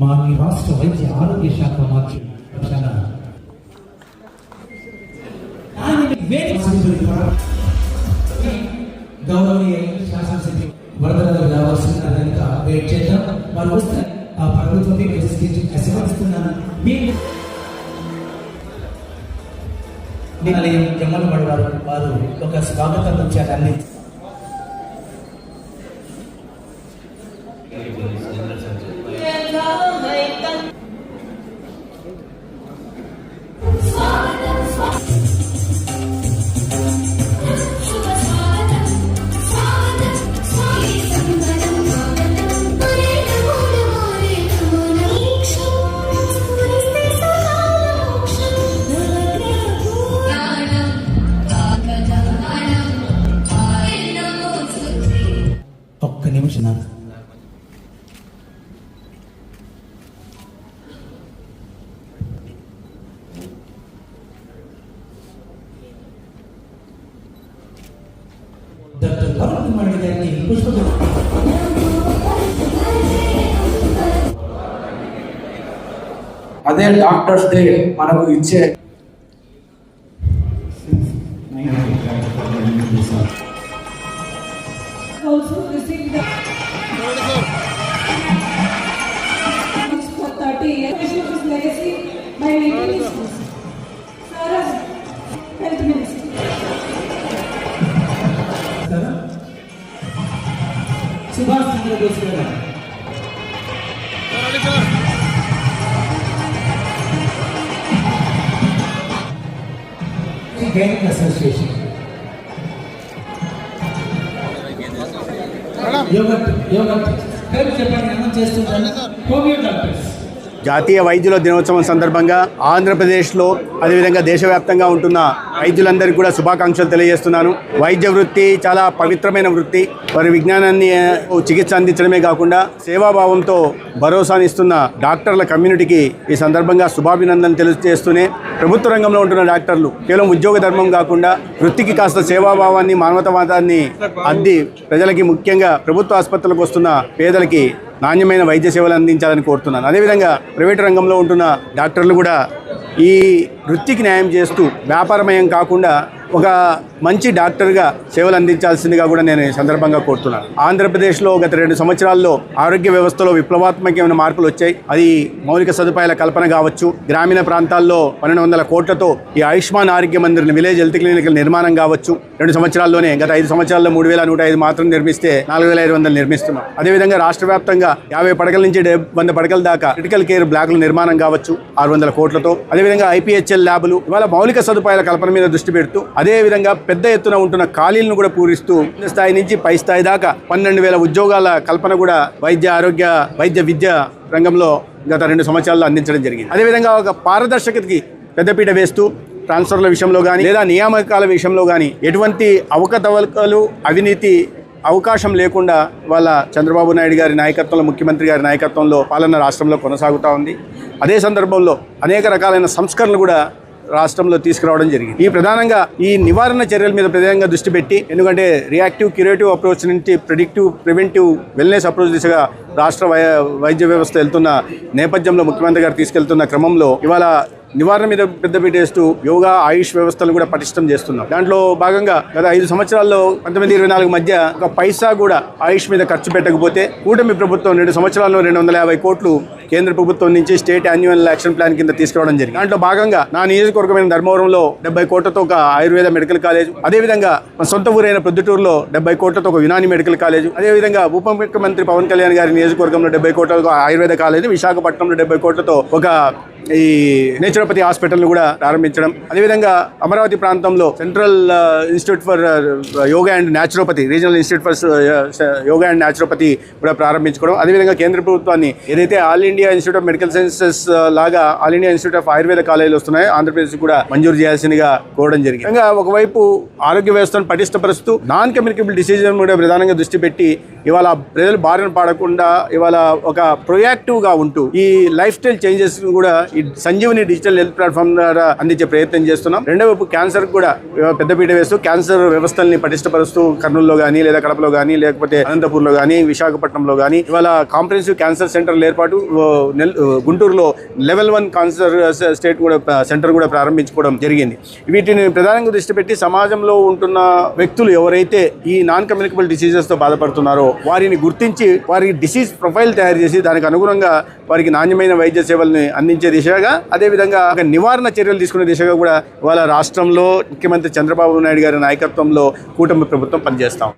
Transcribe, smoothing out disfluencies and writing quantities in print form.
మా ఈ రాష్ట్ర వైద్య ఆరోగ్య శాఖ మంత్రి గౌరవనీయ శాసనసభ్యులు వరదరాజు రావాల్సిన వెయిట్ చేద్దాం. వారు వస్తే ఆ ప్రభుత్వం ఆశీర్వదిస్తున్నాను. జమ్మలవాడు వారు ఒక స్వాగతం వచ్చారు. అన్ని ఒక్క నిమిషం డాక్టర్ వరుణ్ కుమార్ గారికి పుష్ప అదే డాక్టర్స్ డే మనకు ఇచ్చే also received the for 30 years of his legacy by making his Sarah Health Minister. Subhash Chandrabose గారు గైనిక్ అసోసియేషన్ జాతీయ వైద్యుల దినోత్సవం సందర్భంగా ఆంధ్రప్రదేశ్లో అదేవిధంగా దేశవ్యాప్తంగా ఉంటున్న వైద్యులందరికీ కూడా శుభాకాంక్షలు తెలియజేస్తున్నాను. వైద్య వృత్తి చాలా పవిత్రమైన వృత్తి. వారి విజ్ఞానాన్ని చికిత్స అందించడమే కాకుండా సేవాభావంతో భరోసానిస్తున్న డాక్టర్ల కమ్యూనిటీకి ఈ సందర్భంగా శుభాభినందనలు తెలియజేస్తూనే ప్రభుత్వ రంగంలో ఉంటున్న డాక్టర్లు కేవలం ఉద్యోగ ధర్మం కాకుండా వృత్తికి కాస్త సేవాభావాన్ని మానవతావాదాన్ని అద్ది ప్రజలకి ముఖ్యంగా ప్రభుత్వ ఆసుపత్రులకు వస్తున్న పేదలకి నాణ్యమైన వైద్య సేవలు అందించాలని కోరుతున్నాను. అదేవిధంగా ప్రైవేటు రంగంలో ఉంటున్న డాక్టర్లు కూడా ఈ వృత్తికి న్యాయం చేస్తూ వ్యాపారమయం కాకుండా ఒక మంచి డాక్టర్గా సేవలు అందించాల్సిందిగా కూడా నేను ఈ సందర్భంగా కోరుతున్నాను. ఆంధ్రప్రదేశ్లో గత 2 సంవత్సరాల్లో ఆరోగ్య వ్యవస్థలో విప్లవాత్మకమైన మార్పులు వచ్చాయి. అది మౌలిక సదుపాయాల కల్పన కావచ్చు, గ్రామీణ ప్రాంతాల్లో 1200 కోట్లతో ఈ ఆయుష్మాన్ ఆరోగ్య మందిర్ విలేజ్ హెల్త్ క్లినికల్ నిర్మాణం కావచ్చు. 2 సంవత్సరాల్లోనే గత 5 సంవత్సరాల్లో 3105 మాత్రం నిర్మిస్తే 4500 నిర్మిస్తున్నాం. అదేవిధంగా రాష్ట్ర వ్యాప్తంగా 50 పడకల నుంచి 100 పడకల దాకా క్రిటికల్ కేర్ బ్లాకుల నిర్మాణం కావచ్చు 600 కోట్లతో. అదేవిధంగా ఐపీహెచ్ఎల్ ల్యాబులు ఇవాళ మౌలిక సదుపాయాల కల్పన మీద దృష్టి పెడుతూ అదేవిధంగా పెద్ద ఎత్తున ఉంటున్న ఖాళీలను కూడా పూరిస్తూ స్థాయి నుంచి పై స్థాయి దాకా 12,000 ఉద్యోగాల కల్పన కూడా వైద్య విద్య రంగంలో గత 2 సంవత్సరాల్లో అందించడం జరిగింది. అదేవిధంగా ఒక పారదర్శకతకి పెద్దపీట వేస్తూ ట్రాన్స్ఫర్ల విషయంలో కానీ లేదా నియామకాల విషయంలో కానీ ఎటువంటి అవకతవకలు అవినీతి అవకాశం లేకుండా వాళ్ళ చంద్రబాబు నాయుడు గారి నాయకత్వంలో ముఖ్యమంత్రి గారి నాయకత్వంలో పాలన రాష్ట్రంలో కొనసాగుతూ ఉంది. అదే సందర్భంలో అనేక రకాలైన సంస్కరణలు కూడా రాష్ట్రంలో తీసుకురావడం జరిగింది. ఈ ప్రధానంగా ఈ నివారణ చర్యల మీద ప్రధానంగా దృష్టి పెట్టి, ఎందుకంటే రియాక్టివ్ క్యూరేటివ్ అప్రోచ్ నుంచి ప్రిడిక్టివ్ ప్రివెంటివ్ వెల్నెస్ అప్రోచ్ దిశగా రాష్ట్ర వైద్య వ్యవస్థ వెళ్తున్న నేపథ్యంలో ముఖ్యమంత్రి గారు తీసుకెళ్తున్న క్రమంలో ఇవాళ నివారణ మీద పెద్దపీట వేస్తూ యోగా ఆయుష్ వ్యవస్థలు కూడా పటిష్టం చేస్తున్నాం. దాంట్లో భాగంగా గత 5 సంవత్సరాల్లో 1924 మధ్య ఒక పైసా కూడా ఆయుష్ మీద ఖర్చు పెట్టకపోతే కూటమి ప్రభుత్వం 2 సంవత్సరాల్లో 250 కోట్లు కేంద్ర ప్రభుత్వం నుంచి స్టేట్ యాన్యువల్ యాక్షన్ ప్లాన్ కింద తీసుకురావడం జరిగింది. దాంట్లో భాగంగా నా నియోజకవర్గమైన ధర్మవరంలో 70 కోట్లతో ఒక ఆయుర్వేద మెడికల్ కాలేజ్, అదేవిధంగా మన సొంత ఊరైన ప్రొద్దుటూరులో 70 కోట్లతో ఒక యునాని మెడికల్ కాలేజ్, అదేవిధంగా ఉప ముఖ్యమంత్రి పవన్ కళ్యాణ్ గారి నియోజకవర్గంలో 70 కోట్లతో ఆయుర్వేద కాలేజ్, విశాఖపట్నంలో 70 కోట్లతో ఒక ఈ నేచురోపతి హాస్పిటల్ను కూడా ప్రారంభించడం, అదేవిధంగా అమరావతి ప్రాంతంలో central institute for yoga and naturopathy, regional institute for yoga and naturopathy కూడా ప్రారంభించుకోవడం, అదేవిధంగా కేంద్ర ప్రభుత్వాన్ని ఏదైతే all India institute of medical sciences లాగా all India institute of Ayurveda కాలేజీలు వస్తున్నాయి, ఆంధ్రప్రదేశ్ కూడా మంజూరు చేయాల్సిందిగా కోరడం జరిగింది. ఇంకా ఒకవైపు ఆరోగ్య వ్యవస్థను పటిష్టపరుస్తూ నాన్ కమ్యూనికేబుల్ డిసీజన్ కూడా ప్రధానంగా దృష్టి పెట్టి ఇవాళ ప్రజలు బారిన పడకుండా ఇవాళ ఒక ప్రొయాక్టివ్గా ఉంటూ ఈ లైఫ్ స్టైల్ చేంజెస్ కూడా ఈ సంజీవని డిజిటల్ హెల్త్ ప్లాట్ఫామ్ ద్వారా అందించే ప్రయత్నం చేస్తున్నాం. రెండో వైపు క్యాన్సర్ కూడా పెద్దపీట వేస్తూ క్యాన్సర్ వ్యవస్థల్ని పటిష్టపరుస్తూ కర్నూలులో కానీ లేదా కడపలో కానీ లేకపోతే అనంతపూర్లో కానీ విశాఖపట్నంలో కానీ ఇవాళ కాంప్రహెన్సివ్ క్యాన్సర్ సెంటర్ల ఏర్పాటు, గుంటూరులో లెవెల్ 1 క్యాన్సర్ స్టేట్ కూడా సెంటర్ కూడా ప్రారంభించుకోవడం జరిగింది. వీటిని ప్రధానంగా దృష్టి పెట్టి సమాజంలో ఉంటున్న వ్యక్తులు ఎవరైతే ఈ నాన్ కమ్యూనికబుల్ డిసీజెస్తో బాధపడుతున్నారో వారిని గుర్తించి వారి డిసీజ్ ప్రొఫైల్ తయారు చేసి దానికి అనుగుణంగా వారికి నాణ్యమైన వైద్య సేవల్ని అందించే దిశగా, అదేవిధంగా నివారణ చర్యలు తీసుకునే దిశగా కూడా ఇవాళ రాష్ట్రంలో ముఖ్యమంత్రి చంద్రబాబు నాయుడు గారి నాయకత్వంలో కూటమి ప్రభుత్వం పనిచేస్తాం.